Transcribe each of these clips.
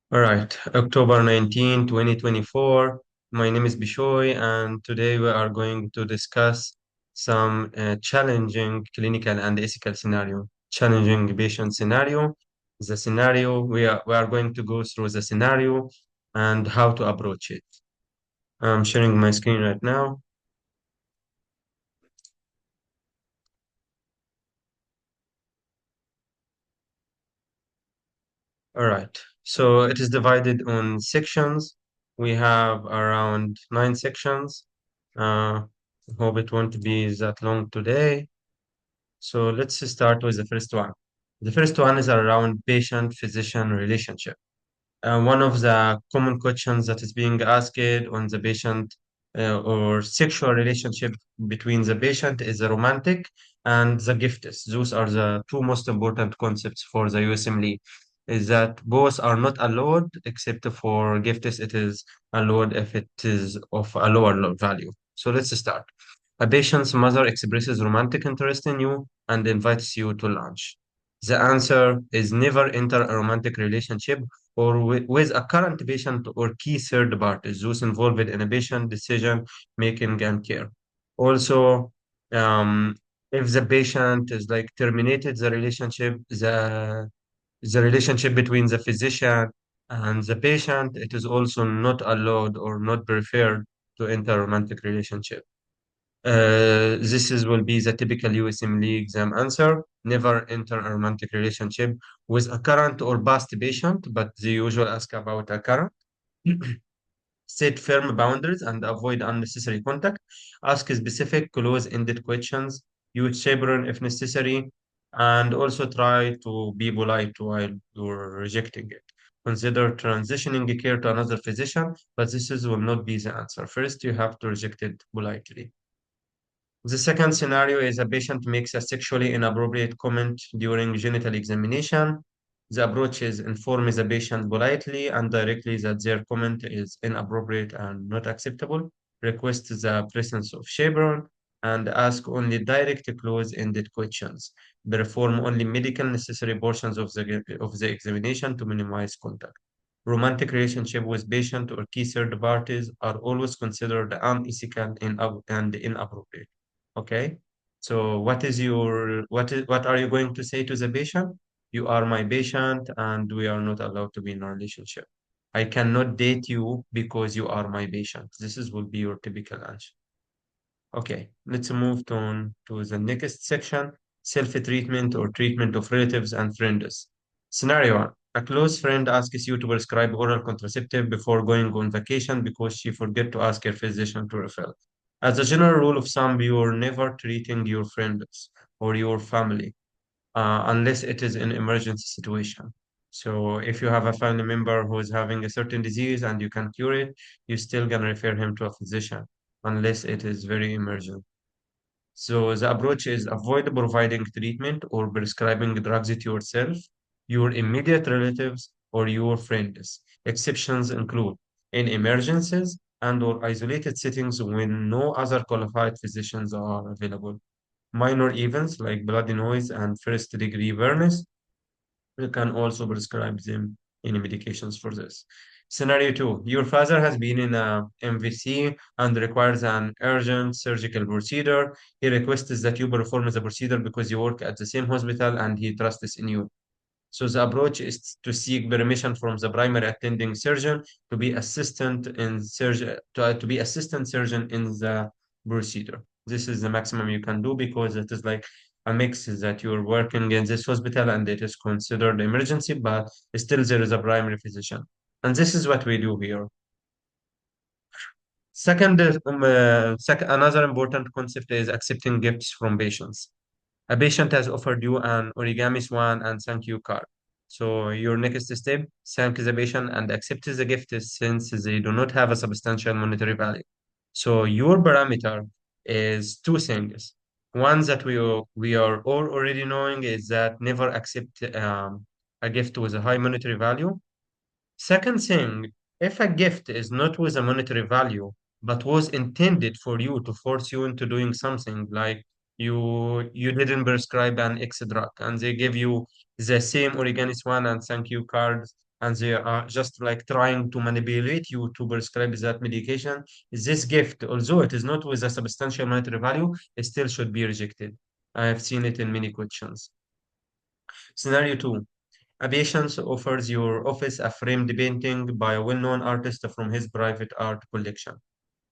All right, October 19, 2024. My name is Bishoy, and today we are going to discuss some challenging clinical and ethical scenario. Challenging patient scenario. The scenario, we are going to go through the scenario and how to approach it. I'm sharing my screen right now. All right, so it is divided on sections. We have around 9 sections. Uh, Hope it won't be that long today. So let's start with the first one. The first one is around patient-physician relationship. One of the common questions that is being asked on the patient or sexual relationship between the patient is the romantic and the gifts. Those are the two most important concepts for the USMLE. Is that both are not allowed except for gifts. It is allowed if it is of a lower value. So let's start. A patient's mother expresses romantic interest in you and invites you to lunch. The answer is never enter a romantic relationship or with a current patient or key third parties, those involved in a patient decision making and care. Also, um, if the patient is like terminated the relationship, the relationship between the physician and the patient, it is also not allowed or not preferred to enter romantic relationship. Will be the typical USMLE exam answer. Never enter a romantic relationship with a current or past patient, but they usually ask about a current. Set firm boundaries and avoid unnecessary contact. Ask specific, close-ended questions. Use chaperone if necessary, and also try to be polite while you're rejecting it. Consider transitioning care to another physician, but will not be the answer. First, you have to reject it politely. The second scenario is a patient makes a sexually inappropriate comment during genital examination. The approach is inform the patient politely and directly that their comment is inappropriate and not acceptable. Request the presence of chaperone and ask only direct close-ended questions. Perform only medical necessary portions of the examination to minimize contact. Romantic relationship with patient or key third parties are always considered unethical and inappropriate. Okay. So what are you going to say to the patient? You are my patient and we are not allowed to be in a relationship. I cannot date you because you are my patient. Will be your typical answer. Okay, let's move on to the next section, self-treatment or treatment of relatives and friends. Scenario one, a close friend asks you to prescribe oral contraceptive before going on vacation because she forget to ask her physician to refill. As a general rule of thumb, you're never treating your friends or your family unless it is an emergency situation. So if you have a family member who is having a certain disease and you can cure it, you still gonna refer him to a physician unless it is very emergent. So the approach is avoid providing treatment or prescribing drugs to yourself, your immediate relatives, or your friends. Exceptions include in emergencies and or isolated settings when no other qualified physicians are available. Minor events like bloody noise and first degree burns, you can also prescribe them any medications for this. Scenario two, your father has been in a MVC and requires an urgent surgical procedure. He requests that you perform the procedure because you work at the same hospital and he trusts in you. So the approach is to seek permission from the primary attending surgeon to be to be assistant surgeon in the procedure. This is the maximum you can do because it is like a mix that you're working in this hospital and it is considered emergency, but still there is a primary physician. And this is what we do here. Another important concept is accepting gifts from patients. A patient has offered you an origami swan and thank you card. So your next step, thank the patient and accept the gift since they do not have a substantial monetary value. So your parameter is two things. One that we are all already knowing is that never accept a gift with a high monetary value. Second thing, if a gift is not with a monetary value, but was intended for you to force you into doing something like you didn't prescribe an X drug and they give you the same origami one and thank you card and they are just like trying to manipulate you to prescribe that medication, this gift, although it is not with a substantial monetary value, it still should be rejected. I have seen it in many questions. Scenario two. A patient offers your office a framed painting by a well-known artist from his private art collection.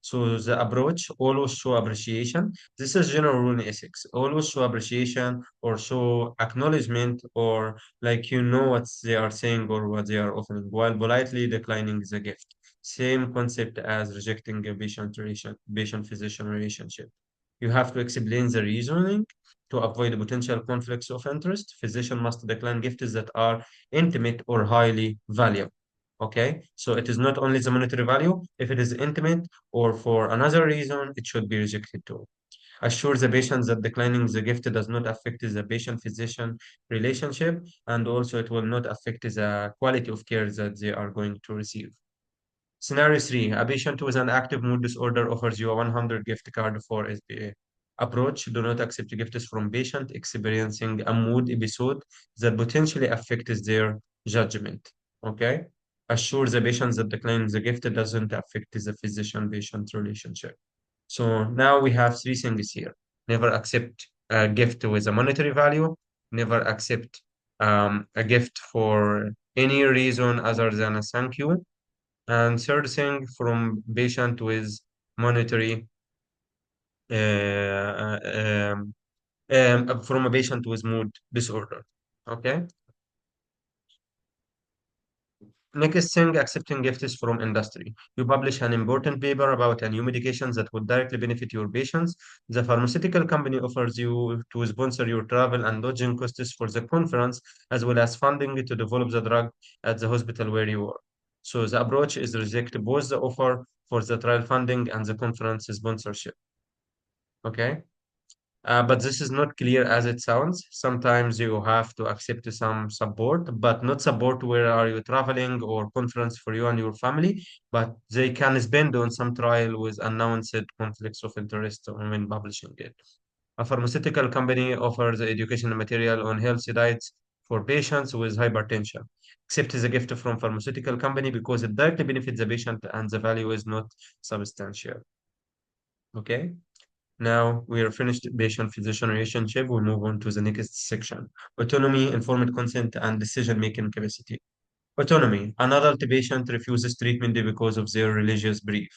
So the approach, always show appreciation. This is general rule in ethics. Always show appreciation or show acknowledgement, or like you know what they are saying or what they are offering while politely declining the gift. Same concept as rejecting a patient-physician relationship. You have to explain the reasoning to avoid potential conflicts of interest. Physician must decline gifts that are intimate or highly valuable. Okay, so it is not only the monetary value. If it is intimate or for another reason, it should be rejected too. Assure the patient that declining the gift does not affect the patient-physician relationship, and also it will not affect the quality of care that they are going to receive. Scenario three, a patient with an active mood disorder offers you a 100 gift card for SBA. Approach, do not accept gifts from patient experiencing a mood episode that potentially affects their judgment. Okay? Assure the patient that declining the gift doesn't affect the physician-patient relationship. So now we have three things here. Never accept a gift with a monetary value. Never accept a gift for any reason other than a thank you, and third thing, from patient with monetary, uh, um, from a patient with mood disorder. Okay. Next thing, accepting gifts from industry. You publish an important paper about a new medication that would directly benefit your patients. The pharmaceutical company offers you to sponsor your travel and lodging costs for the conference, as well as funding to develop the drug at the hospital where you are. So the approach is reject both the offer for the trial funding and the conference sponsorship. Okay. But this is not clear as it sounds. Sometimes you have to accept some support, but not support where are you traveling or conference for you and your family, but they can spend on some trial with announced conflicts of interest when publishing it. A pharmaceutical company offers educational material on healthy diets for patients with hypertension. Accept the gift from pharmaceutical company because it directly benefits the patient and the value is not substantial. Okay. Now we are finished patient-physician relationship. We move on to the next section. Autonomy, informed consent, and decision-making capacity. Autonomy. An adult patient refuses treatment because of their religious belief.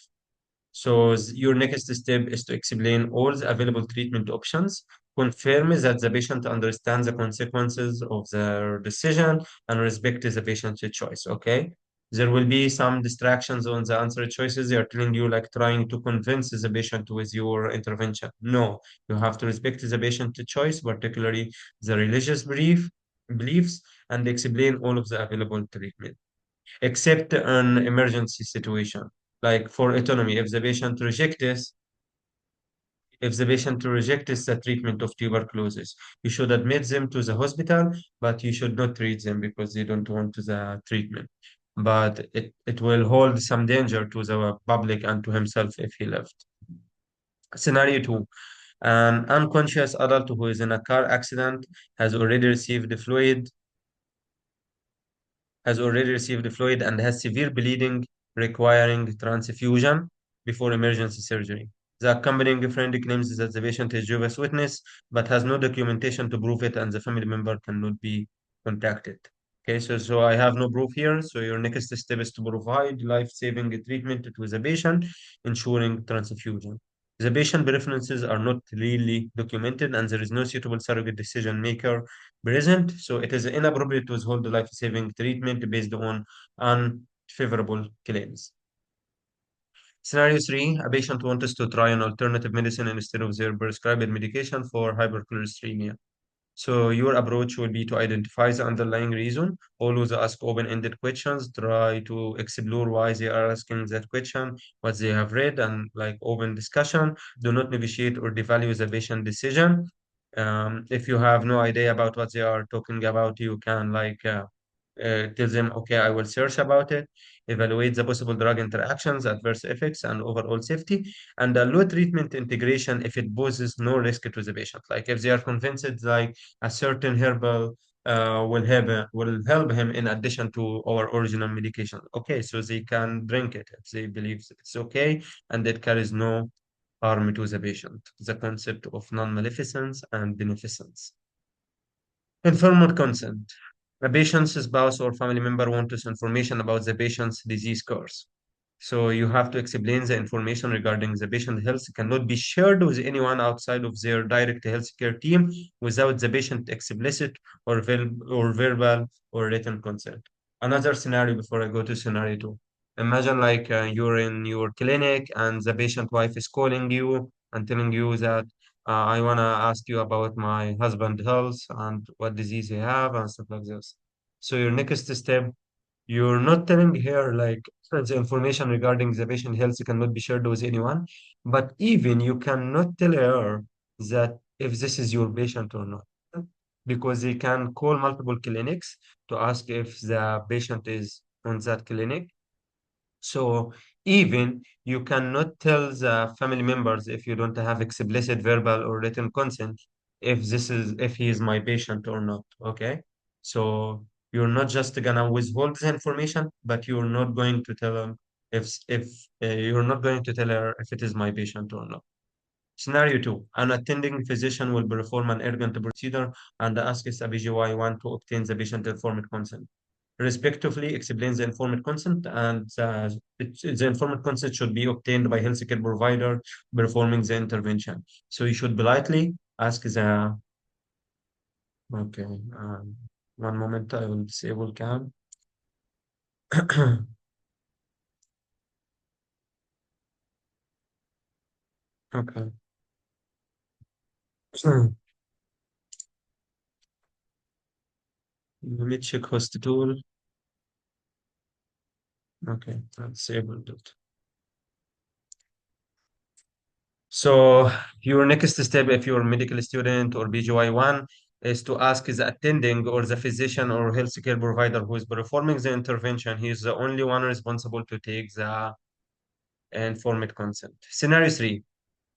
So your next step is to explain all the available treatment options, confirm that the patient understands the consequences of their decision, and respect the patient's choice. Okay. There will be some distractions on the answer choices. They are telling you like trying to convince the patient with your intervention. No, you have to respect the patient's choice, particularly the religious beliefs, and explain all of the available treatment except an emergency situation. Like for autonomy, if the patient rejects the treatment of tuberculosis, you should admit them to the hospital, but you should not treat them because they don't want the treatment. But it will hold some danger to the public and to himself if he left. Scenario two, an unconscious adult who is in a car accident has already received fluid has already received fluid and has severe bleeding requiring transfusion before emergency surgery. The accompanying friend claims that the patient is Jehovah's Witness but has no documentation to prove it and the family member cannot be contacted. Okay, so I have no proof here. So your next step is to provide life-saving treatment to the patient, ensuring transfusion. The patient preferences are not really documented and there is no suitable surrogate decision maker present, so it is inappropriate to withhold the life-saving treatment based on unfavorable claims. Scenario three, a patient wants to try an alternative medicine instead of their prescribed medication for hypercholesteremia. So your approach will be to identify the underlying reason, always ask open-ended questions, try to explore why they are asking that question, what they have read, and like open discussion. Do not negotiate or devalue the patient decision. If you have no idea about what they are talking about, you can tell them, okay, I will search about it, evaluate the possible drug interactions, adverse effects, and overall safety, and allow treatment integration if it poses no risk to the patient. Like if they are convinced like a certain herbal will help him in addition to our original medication. Okay, so they can drink it if they believe it's okay and it carries no harm to the patient. The concept of non-maleficence and beneficence. Informed consent. A patient's spouse or family member wants information about the patient's disease course. So you have to explain the information regarding the patient health cannot be shared with anyone outside of their direct healthcare team without the patient explicit or verbal or written consent. Another scenario before I go to scenario two. Imagine like you're in your clinic and the patient wife is calling you and telling you that I want to ask you about my husband health and what disease he have and stuff like this. So your next step, you're not telling her like the information regarding the patient health cannot be shared with anyone, but even you cannot tell her that if this is your patient or not, because they can call multiple clinics to ask if the patient is on that clinic. So even you cannot tell the family members if you don't have explicit verbal or written consent if he is my patient or not. Okay. So you're not just gonna withhold the information, but you're not going to tell them if you're not going to tell her if it is my patient or not. Scenario two, an attending physician will perform an urgent procedure and asks a PGY1 to obtain the patient informed consent. Respectively, explains the informed consent and the informed consent should be obtained by healthcare provider performing the intervention. So you should politely ask the, okay, one moment, I will disable cam. Okay. Let me check host tool. Okay, I disabled it. So your next step, if you're a medical student or BGY1, is to ask the attending or the physician or healthcare provider who is performing the intervention. He is the only one responsible to take the informed consent. Scenario three,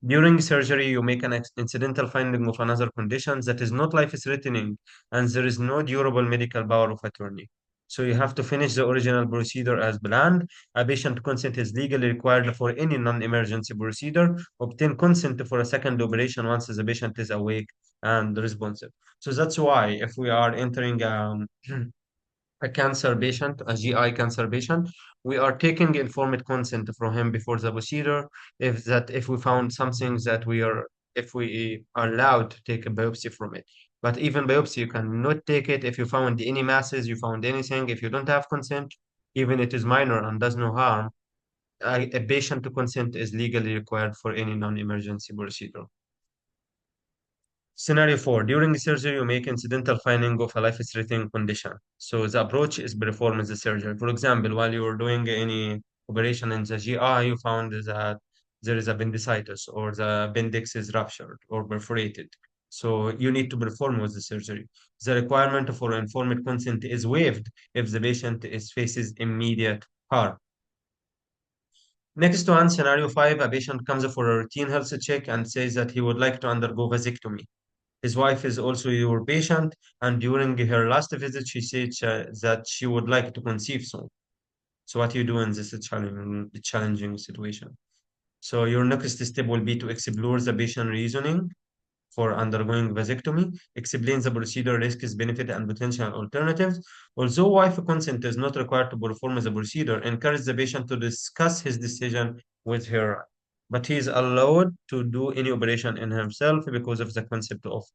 during surgery, you make an incidental finding of another condition that is not life-threatening, and there is no durable medical power of attorney. So you have to finish the original procedure as planned. A patient consent is legally required for any non-emergency procedure. Obtain consent for a second operation once the patient is awake and responsive. So that's why if we are entering a cancer patient, a GI cancer patient, we are taking informed consent from him before the procedure. If we found something that if we are allowed to take a biopsy from it. But even biopsy, you cannot take it if you found any masses, you found anything. If you don't have consent, even it is minor and does no harm, a patient consent is legally required for any non-emergency procedure. Scenario four, during surgery, you make incidental finding of a life-threatening condition. So the approach is perform the surgery. For example, while you were doing any operation in the GI, you found that there is appendicitis or the appendix is ruptured or perforated. So you need to perform with the surgery. The requirement for informed consent is waived if the patient faces immediate harm. Next one, scenario five, a patient comes for a routine health check and says that he would like to undergo vasectomy. His wife is also your patient, and during her last visit, she said that she would like to conceive soon. So, what you do in this challenging situation? So, your next step will be to explore the patient reasoning for undergoing vasectomy, explain the procedure risks, benefit, and potential alternatives. Although wife consent is not required to perform the procedure, encourage the patient to discuss his decision with her. But he is allowed to do any operation in himself because of the concept of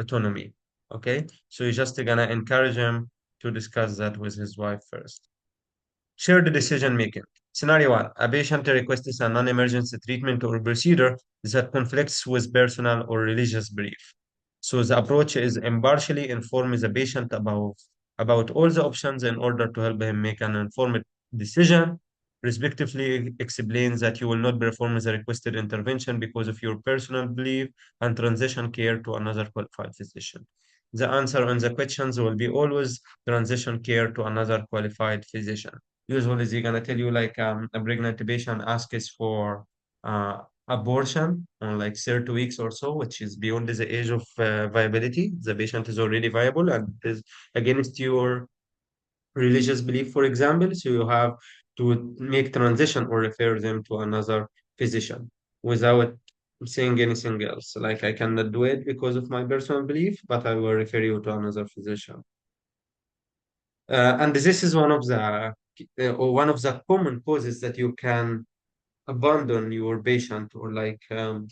autonomy. Okay, so you're just gonna encourage him to discuss that with his wife first. Shared decision making. Scenario one, a patient requests a non-emergency treatment or procedure that conflicts with personal or religious belief. So the approach is impartially inform the patient about all the options in order to help him make an informed decision, respectively explains that you will not perform the requested intervention because of your personal belief and transition care to another qualified physician. The answer on the questions will be always transition care to another qualified physician. Usually they're gonna tell you like a pregnant patient asks for Abortion on like 30 weeks or so, which is beyond the age of viability. The patient is already viable and is against your religious belief, for example. So you have to make transition or refer them to another physician without saying anything else. Like I cannot do it because of my personal belief, but I will refer you to another physician. And this is one of the common causes that you can abandon your patient or like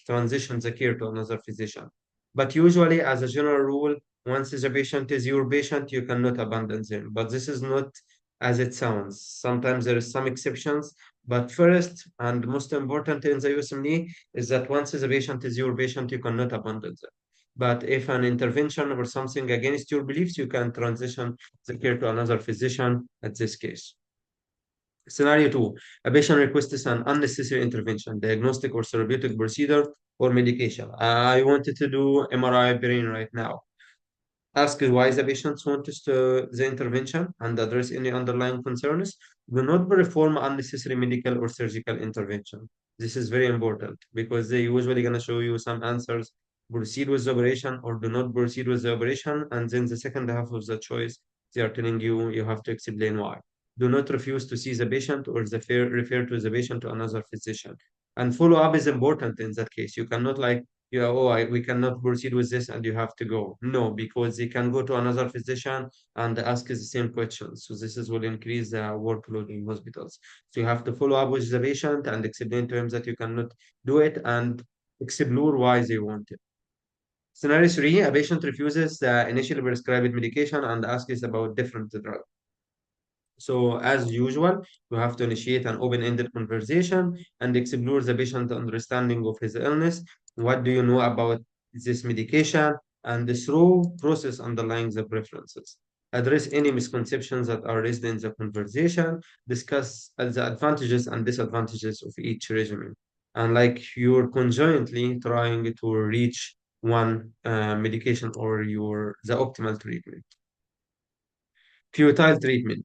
transition the care to another physician. But usually, as a general rule, once the patient is your patient, you cannot abandon them. But this is not as it sounds. Sometimes there is some exceptions. But first and most important in the USMLE is that once the patient is your patient, you cannot abandon them. But if an intervention or something against your beliefs, you can transition the care to another physician at this case. Scenario two, a patient requests an unnecessary intervention, diagnostic or therapeutic procedure or medication. I wanted to do MRI brain right now. Ask why the patient wants the intervention and address any underlying concerns. Do not perform unnecessary medical or surgical intervention. This is very important because they usually going to show you some answers. Proceed with the operation or do not proceed with the operation. And then the second half of the choice, they are telling you you have to explain why. Do not refuse to see the patient or refer to the patient to another physician. And follow up is important in that case. You cannot like yeah, we cannot proceed with this and you have to go. No, because they can go to another physician and ask the same questions. So this is will increase the workload in hospitals. So you have to follow up with the patient and explain to him that you cannot do it and explore why they want it. Scenario three, a patient refuses the initially prescribed medication and asks about different drug. So, as usual, you have to initiate an open-ended conversation and explore the patient understanding of his illness. What do you know about this medication? And the through process underlying the preferences. Address any misconceptions that are raised in the conversation. Discuss the advantages and disadvantages of each regimen. And like you're conjointly trying to reach one medication or the optimal treatment. Futile treatment.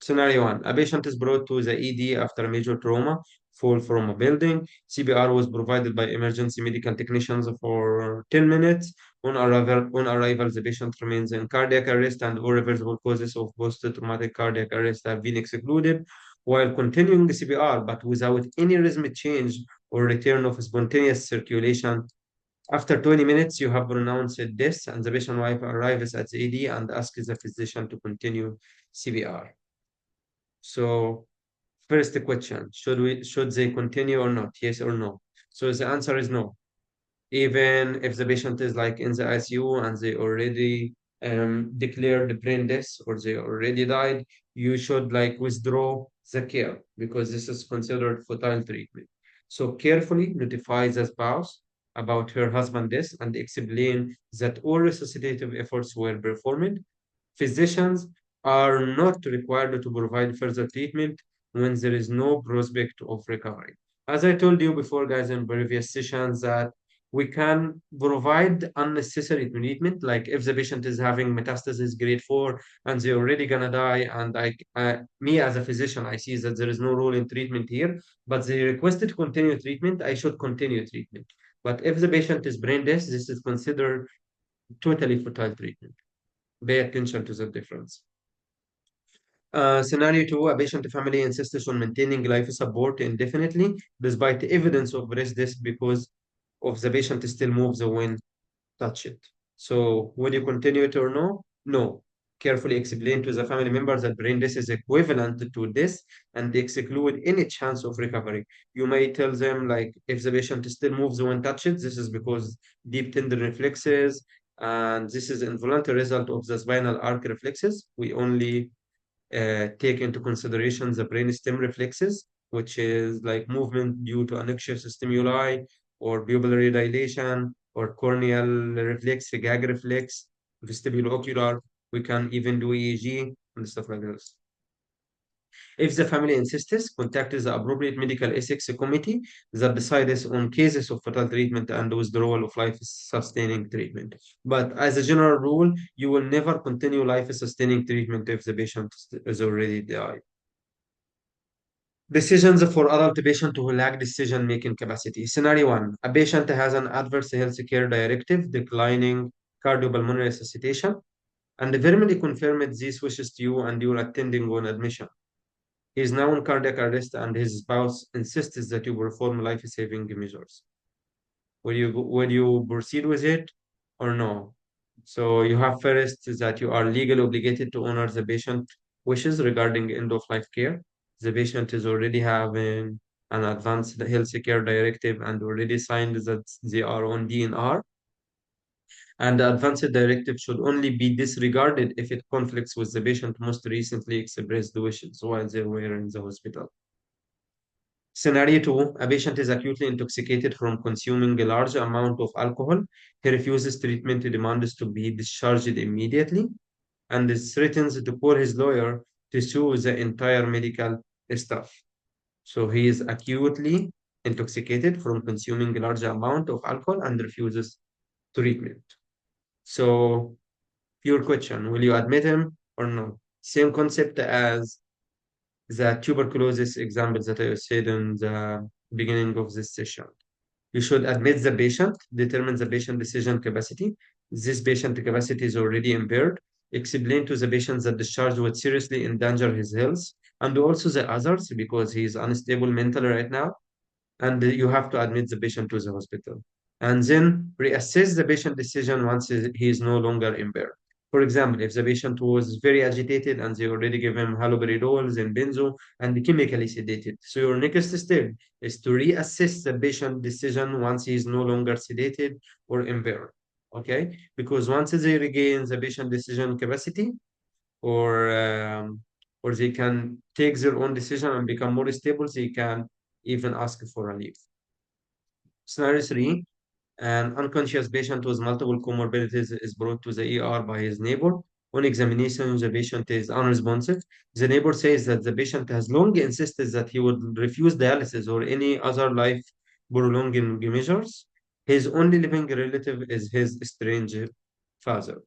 Scenario one, a patient is brought to the ED after a major trauma, fall from a building. CPR was provided by emergency medical technicians for 10 minutes. On arrival, the patient remains in cardiac arrest and all reversible causes of post-traumatic cardiac arrest have been excluded while continuing the CPR, but without any rhythmic change or return of spontaneous circulation. After 20 minutes, you have pronounced death, and the patient wife arrives at the ED and asks the physician to continue CPR. So, first question, should they continue or not? Yes or no? So the answer is no. Even if the patient is like in the ICU and they already declared brain death or they already died, you should like withdraw the care because this is considered futile treatment. So carefully notify the spouse about her husband's death and explain that all resuscitative efforts were performed. Physicians are not required to provide further treatment when there is no prospect of recovery. As I told you before, guys, in previous sessions, that we can provide unnecessary treatment, like if the patient is having metastasis grade 4 and they're already gonna die, and me as a physician, I see that there is no role in treatment here, but they requested to continue treatment, I should continue treatment. But if the patient is brain dead, this is considered totally futile treatment. Pay attention to the difference. Scenario two, a patient family insists on maintaining life support indefinitely despite evidence of breast death because of the patient still moves when touched. So, will you continue it or no? No. Carefully explain to the family members that brain death is equivalent to this and exclude any chance of recovery. You may tell them, like, if the patient still moves when touched, this is because deep tendon reflexes, and this is involuntary result of the spinal arc reflexes. We only take into consideration the brainstem reflexes, which is like movement due to anxious stimuli or pupillary dilation or corneal reflex, gag reflex, vestibulo-ocular. We can even do EEG and stuff like this. If the family insists, contact the appropriate medical ethics committee that decides on cases of fatal treatment and withdrawal of life-sustaining treatment. But as a general rule, you will never continue life-sustaining treatment if the patient is already died. Decisions for adult patient who lack decision-making capacity. Scenario one, a patient has an adverse healthcare directive declining cardiopulmonary resuscitation and verbally confirmed these wishes to you and you're attending on admission. He is now in cardiac arrest and his spouse insists that you perform life-saving measures. Will you proceed with it or no? So you have first that you are legally obligated to honor the patient wishes regarding end of life care. The patient is already having an advanced health care directive and already signed that they are on DNR. And the advanced directive should only be disregarded if it conflicts with the patient most recently expressed wishes while they were in the hospital. Scenario two, a patient is acutely intoxicated from consuming a large amount of alcohol. He refuses treatment, demands to be discharged immediately, and threatens to call his lawyer to sue the entire medical staff. So he is acutely intoxicated from consuming a large amount of alcohol and refuses treatment. So, pure question, will you admit him or no? Same concept as the tuberculosis example that I said in the beginning of this session. You should admit the patient, determine the patient decision capacity. This patient capacity is already impaired. Explain to the patient that discharge would seriously endanger his health and also the others because he is unstable mentally right now and you have to admit the patient to the hospital. And then reassess the patient decision once he is no longer impaired. For example, if the patient was very agitated and they already give him haloperidol and benzo and chemically sedated. So your next step is to reassess the patient decision once he is no longer sedated or impaired. Okay? Because once they regain the patient decision capacity, or or they can take their own decision and become more stable, they can even ask for a leave. Scenario three, an unconscious patient with multiple comorbidities is brought to the ER by his neighbor. On examination, the patient is unresponsive. The neighbor says that the patient has long insisted that he would refuse dialysis or any other life prolonging measures. His only living relative is his estranged father.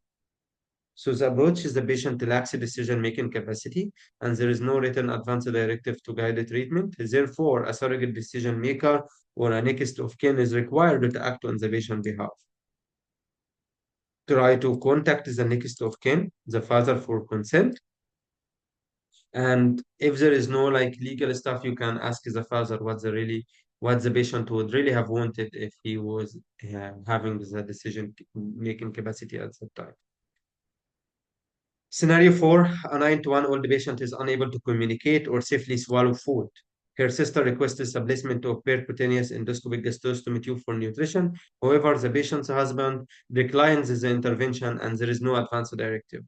So the approach is the patient lacks decision-making capacity, and there is no written advance directive to guide the treatment. Therefore, a surrogate decision maker or a next of kin is required to act on the patient's behalf. Try to contact the next of kin, the father, for consent. And if there is no like legal stuff, you can ask the father what the patient would really have wanted if he was having the decision-making capacity at that time. Scenario four, a 9 to 1 old patient is unable to communicate or safely swallow food. Her sister requested a placement of percutaneous endoscopic gastrostomy tube for nutrition. However, the patient's husband declines the intervention and there is no advance directive.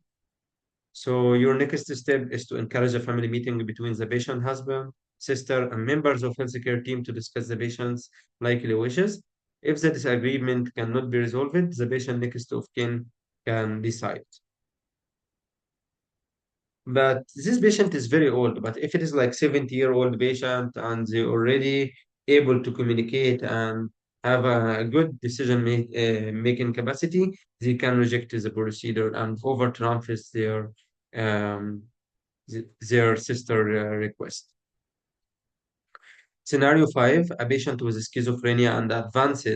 So your next step is to encourage a family meeting between the patient husband, sister, and members of healthcare team to discuss the patient's likely wishes. If the disagreement cannot be resolved, the patient next of kin can decide. But this patient is very old. But if it is like 70-year-old patient and they already able to communicate and have a good making capacity, they can reject the procedure and overtrump um, their sister request. Scenario five, a patient with schizophrenia and advanced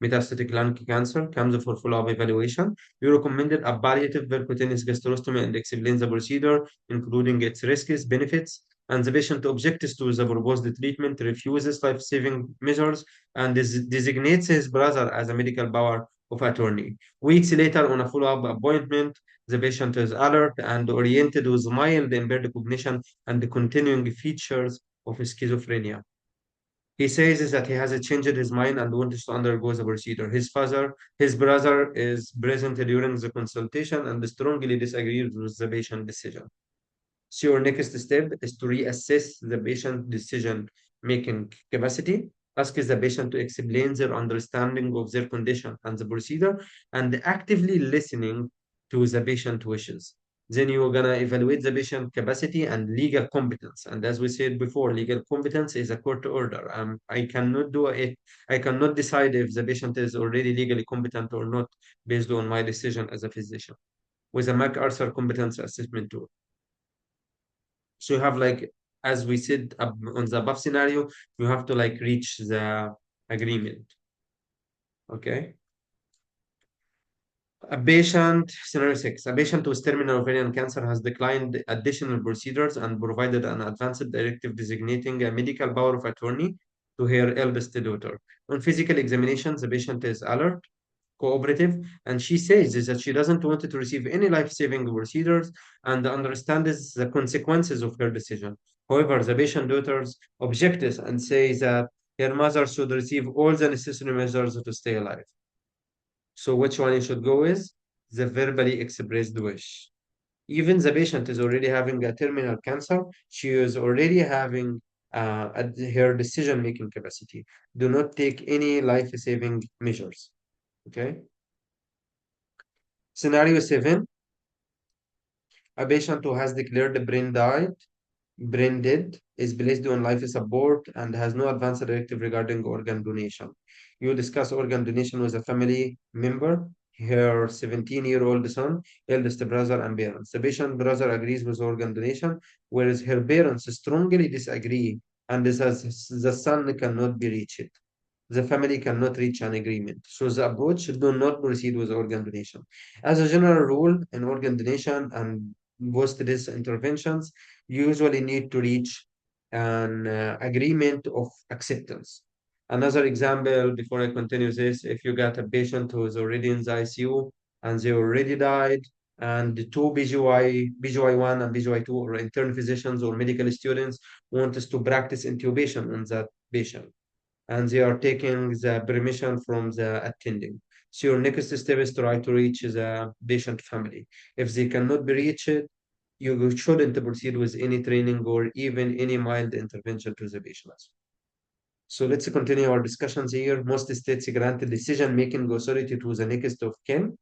metastatic lung cancer comes for follow-up evaluation. You recommended a palliative percutaneous gastrostomy and explain the procedure, including its risks, benefits, and the patient objects to the proposed treatment, refuses life-saving measures, and designates his brother as a medical power of attorney. Weeks later, on a follow-up appointment, the patient is alert and oriented with mild impaired cognition and the continuing features of schizophrenia. He says that he has changed his mind and wants to undergo the procedure. His brother is present during the consultation and strongly disagrees with the patient decision. So your next step is to reassess the patient decision-making capacity. Ask the patient to explain their understanding of their condition and the procedure, and actively listening to the patient wishes. Then you're gonna evaluate the patient capacity and legal competence. And as we said before, legal competence is a court order. I cannot do it. I cannot decide if the patient is already legally competent or not based on my decision as a physician with a MacArthur competence assessment tool. So you have like as we said on the above scenario, you have to like reach the agreement. Okay. Scenario 6, a patient with terminal ovarian cancer has declined additional procedures and provided an advanced directive designating a medical power of attorney to her eldest daughter. On physical examination, the patient is alert, cooperative, and she says that she doesn't want to receive any life-saving procedures and understands the consequences of her decision. However, the patient daughters objects and says that her mother should receive all the necessary measures to stay alive. So which one you should go with? The verbally expressed wish. Even the patient is already having a terminal cancer, she is already having her decision-making capacity. Do not take any life-saving measures. Okay. Scenario 7, a patient who has declared brain dead, is placed on life support and has no advance directive regarding organ donation. You discuss organ donation with a family member, her 17-year-old son, eldest brother, and parents. The patient brother agrees with organ donation, whereas her parents strongly disagree, and says the son cannot be reached. The family cannot reach an agreement. So the approach do not proceed with organ donation. As a general rule, in organ donation and post-death interventions, you usually need to reach an agreement of acceptance. Another example, before I continue this, if you got a patient who is already in the ICU and they already died, and the two BGY1 and BGY2 or intern physicians or medical students want us to practice intubation on that patient and they are taking the permission from the attending. So your next step is to try to reach the patient family. If they cannot be reached, you shouldn't proceed with any training or even any mild intervention to the patient. So let's continue our discussions here. Most states grant decision-making authority to the next of kin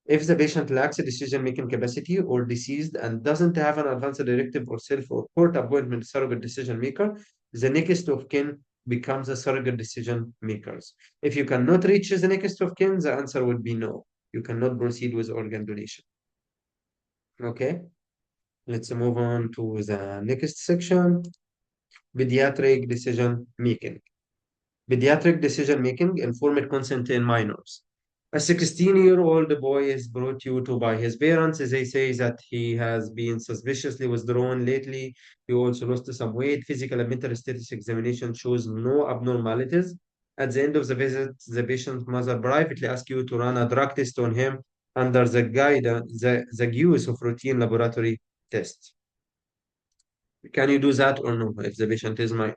if the patient lacks a decision-making capacity or deceased and doesn't have an advanced directive or self or court appointment surrogate decision maker, the next of kin becomes a surrogate decision makers. If you cannot reach the next of kin, the answer would be no. You cannot proceed with organ donation. Okay, let's move on to the next section, pediatric decision making. Pediatric decision-making, informed consent in minors. A 16-year-old boy is brought you to by his parents. They say that he has been suspiciously withdrawn lately. He also lost some weight. Physical and mental status examination shows no abnormalities. At the end of the visit, the patient's mother privately asks you to run a drug test on him under the guidance, the use of routine laboratory tests. Can you do that or no if the patient is minor?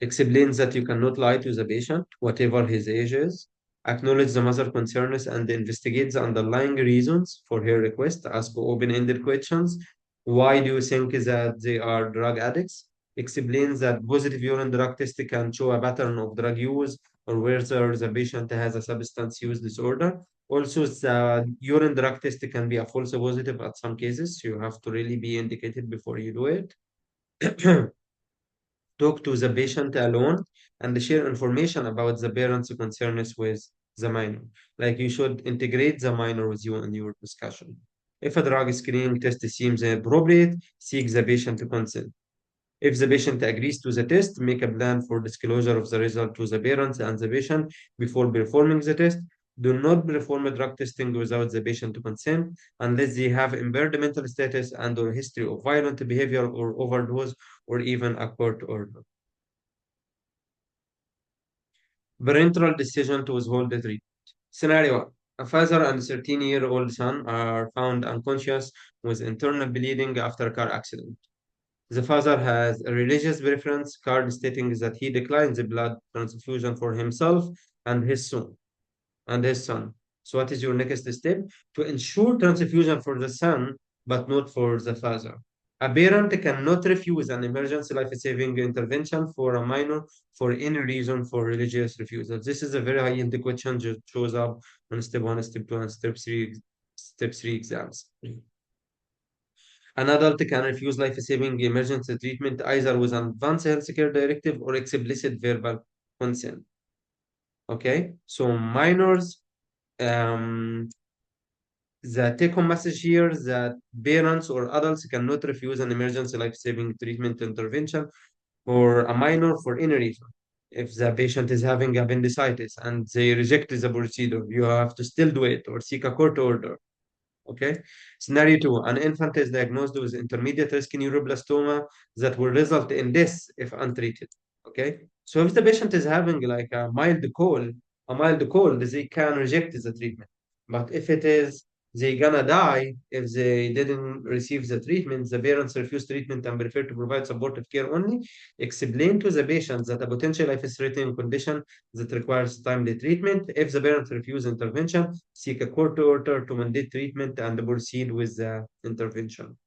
Explains that you cannot lie to the patient, whatever his age is. Acknowledge the mother concerns and investigate the underlying reasons for her request. Ask open-ended questions. Why do you think that they are drug addicts? Explains that positive urine drug test can show a pattern of drug use or whether the patient has a substance use disorder. Also, the urine drug test can be a false positive at some cases. You have to really be indicated before you do it. Talk to the patient alone and share information about the parents' concerns with the minor. Like you should integrate the minor with you in your discussion. If a drug screening test seems inappropriate, seek the patient consent. If the patient agrees to the test, make a plan for disclosure of the result to the parents and the patient before performing the test. Do not perform a drug testing without the patient consent unless they have impaired mental status and or history of violent behavior or overdose or even a court order. Parental decision to withhold the treatment. Scenario 1. A father and 13-year-old son are found unconscious with internal bleeding after a car accident. The father has a religious preference card stating that he declines the blood transfusion for himself and his son. So what is your next step? To ensure transfusion for the son, but not for the father. A parent cannot refuse an emergency life-saving intervention for a minor for any reason for religious refusal. This is a very high-end question that shows up on step 1, step 2, and step 3 exams. An adult can refuse life-saving emergency treatment either with an advanced healthcare directive or explicit verbal consent. Okay, so minors, um, The take-home message here that parents or adults cannot refuse an emergency life-saving treatment intervention for a minor for any reason. If the patient is having appendicitis and they reject the procedure, you have to still do it or seek a court order. Okay. Scenario two, an infant is diagnosed with intermediate risk neuroblastoma that will result in death if untreated. Okay. So if the patient is having like a mild cold, they can reject the treatment. But if it is they gonna die if they didn't receive the treatment, the parents refuse treatment and prefer to provide supportive care only. Explain to the patient that a potential life-threatening condition that requires timely treatment. If the parent refuses intervention, seek a court order to mandate treatment and proceed with the intervention.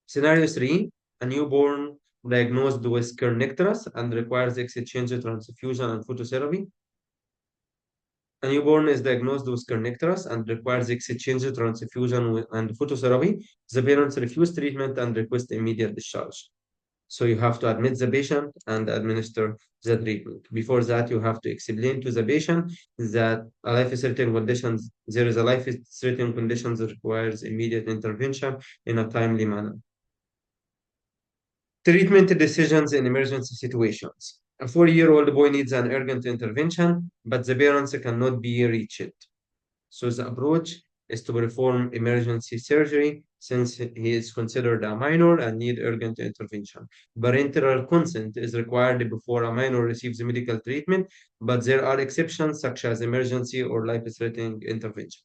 Scenario three, a newborn diagnosed with kernicterus and requires exchange transfusion and phototherapy. A newborn is diagnosed with kernicterus and requires exchange transfusion and phototherapy. The parents refuse treatment and request immediate discharge. So you have to admit the patient and administer the treatment. Before that, you have to explain to the patient that a life-threatening conditions, there is a life-threatening condition that requires immediate intervention in a timely manner. Treatment decisions in emergency situations. A 4-year-old boy needs an urgent intervention, but the parents cannot be reached. So the approach is to perform emergency surgery since he is considered a minor and need urgent intervention. Parental consent is required before a minor receives medical treatment, but there are exceptions such as emergency or life-threatening intervention.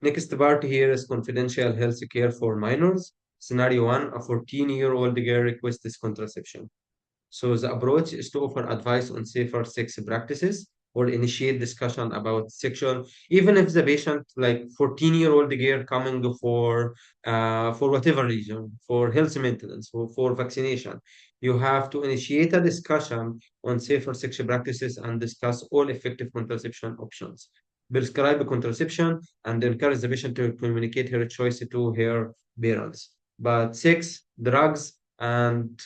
Next part here is confidential health care for minors. Scenario one, a 14-year-old girl requests contraception. So the approach is to offer advice on safer sex practices or initiate discussion about sexual, even if the patient, like 14-year-old girl coming for whatever reason, for health maintenance, for vaccination, you have to initiate a discussion on safer sexual practices and discuss all effective contraception options. Prescribe contraception and encourage the patient to communicate her choice to her parents. But sex, drugs, and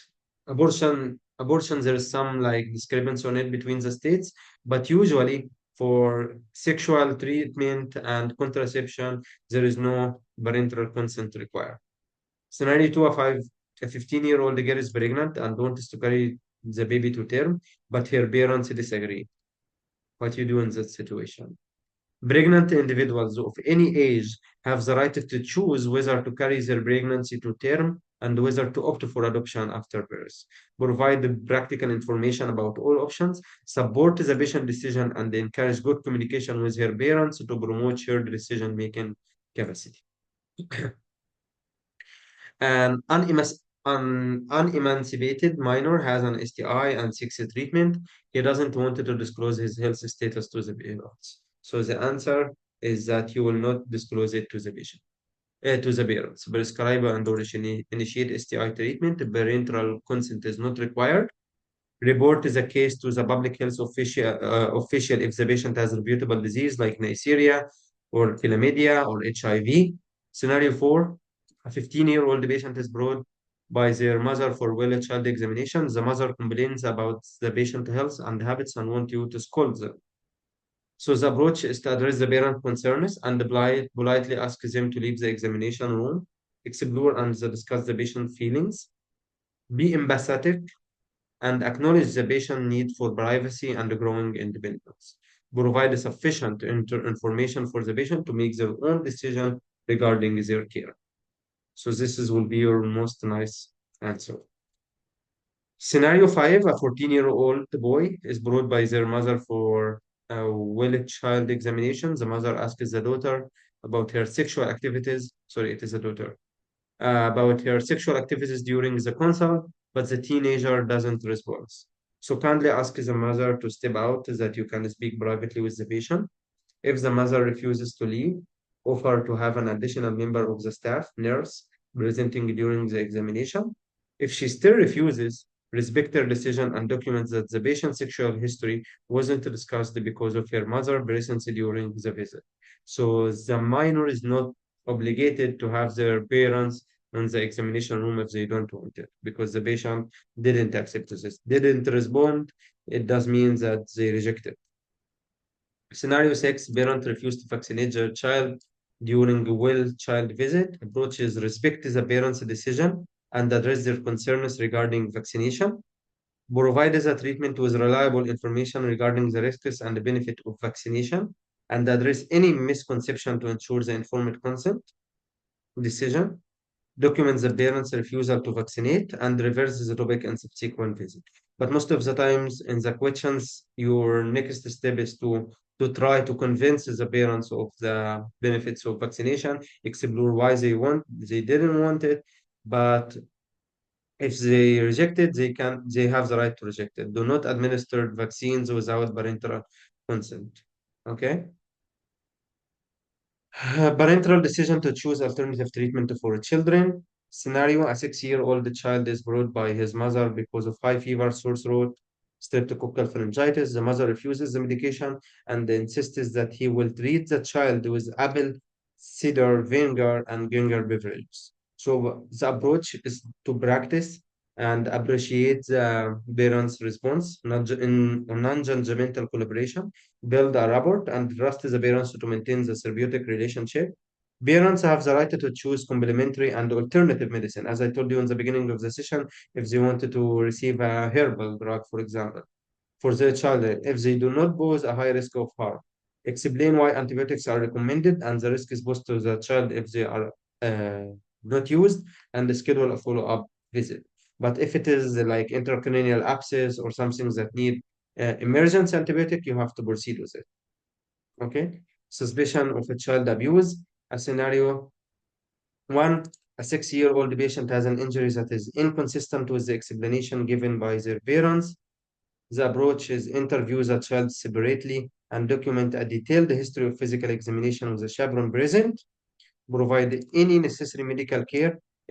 abortion there is some like discrepancy on it between the states, but usually for sexual treatment and contraception there is no parental consent required. Scenario 2, a 15-year-old girl is pregnant and wants to carry the baby to term, but her parents disagree. What you do in that situation? Pregnant individuals of any age have the right to choose whether to carry their pregnancy to term and whether to opt for adoption after birth. Provide the practical information about all options, support the patient decision, and encourage good communication with her parents to promote shared decision-making capacity. An unemancipated minor has an STI and seeks treatment. He doesn't want to disclose his health status to the parents. So the answer is that you will not disclose it to the patient, to the parents. Prescribe and or initiate STI treatment. Parental consent is not required. Report the case to the public health official if the patient has reputable disease like Neisseria or chlamydia or HIV. Scenario 4, a 15-year-old patient is brought by their mother for well-child examination. The mother complains about the patient health and habits and want you to scold them. So the approach is to address the parent concerns and politely ask them to leave the examination room, explore and discuss the patient feelings, be empathetic, and acknowledge the patient need for privacy and growing independence. Provide sufficient information for the patient to make their own decision regarding their care. So will be your most nice answer. Scenario 5, a 14-year-old boy is brought by their mother for a well-child examination. The mother asks the daughter about her sexual activities. Sorry, it is a daughter. About her sexual activities during the consult, but the teenager doesn't respond. So kindly ask the mother to step out that you can speak privately with the patient. If the mother refuses to leave, offer to have an additional member of the staff, nurse, presenting during the examination. If she still refuses, respect her decision and document that the patient's sexual history wasn't discussed because of her mother presence during the visit. So the minor is not obligated to have their parents in the examination room if they don't want it, because the patient didn't accept this, didn't respond. It does mean that they reject it. Scenario 6, parent refused to vaccinate their child during a well-child visit. Approaches respect the parent's decision and address their concerns regarding vaccination. Provide the treatment with reliable information regarding the risks and the benefit of vaccination and address any misconception to ensure the informed consent decision. Document the parent's refusal to vaccinate and reverse the topic in subsequent visit. But most of the times in the questions, your next step is to try to convince the parents of the benefits of vaccination, explore why they didn't want it, but if they reject it, they have the right to reject it. Do not administer vaccines without parental consent. Okay? Parental decision to choose alternative treatment for children. Scenario: a 6-year-old child is brought by his mother because of high fever, sore throat, streptococcal pharyngitis. The mother refuses the medication and insists that he will treat the child with apple cider vinegar and ginger beverages. So the approach is to practice and appreciate the parents' response in non-judgmental collaboration, build a rapport, and trust the parents to maintain the therapeutic relationship. Parents have the right to choose complementary and alternative medicine. As I told you in the beginning of the session, if they wanted to receive a herbal drug, for example, for their child, if they do not pose a high risk of harm. Explain why antibiotics are recommended and the risk is posed to the child if they are uh, not used, and schedule a follow-up visit. But if it is like intracranial abscess or something that need emergency antibiotic, you have to proceed with it. Okay? Suspicion of a child abuse. A scenario one, a 6-year-old patient has an injury that is inconsistent with the explanation given by their parents. The approach is interview the child separately and document a detailed history of physical examination with the chaperone present. Provide any necessary medical care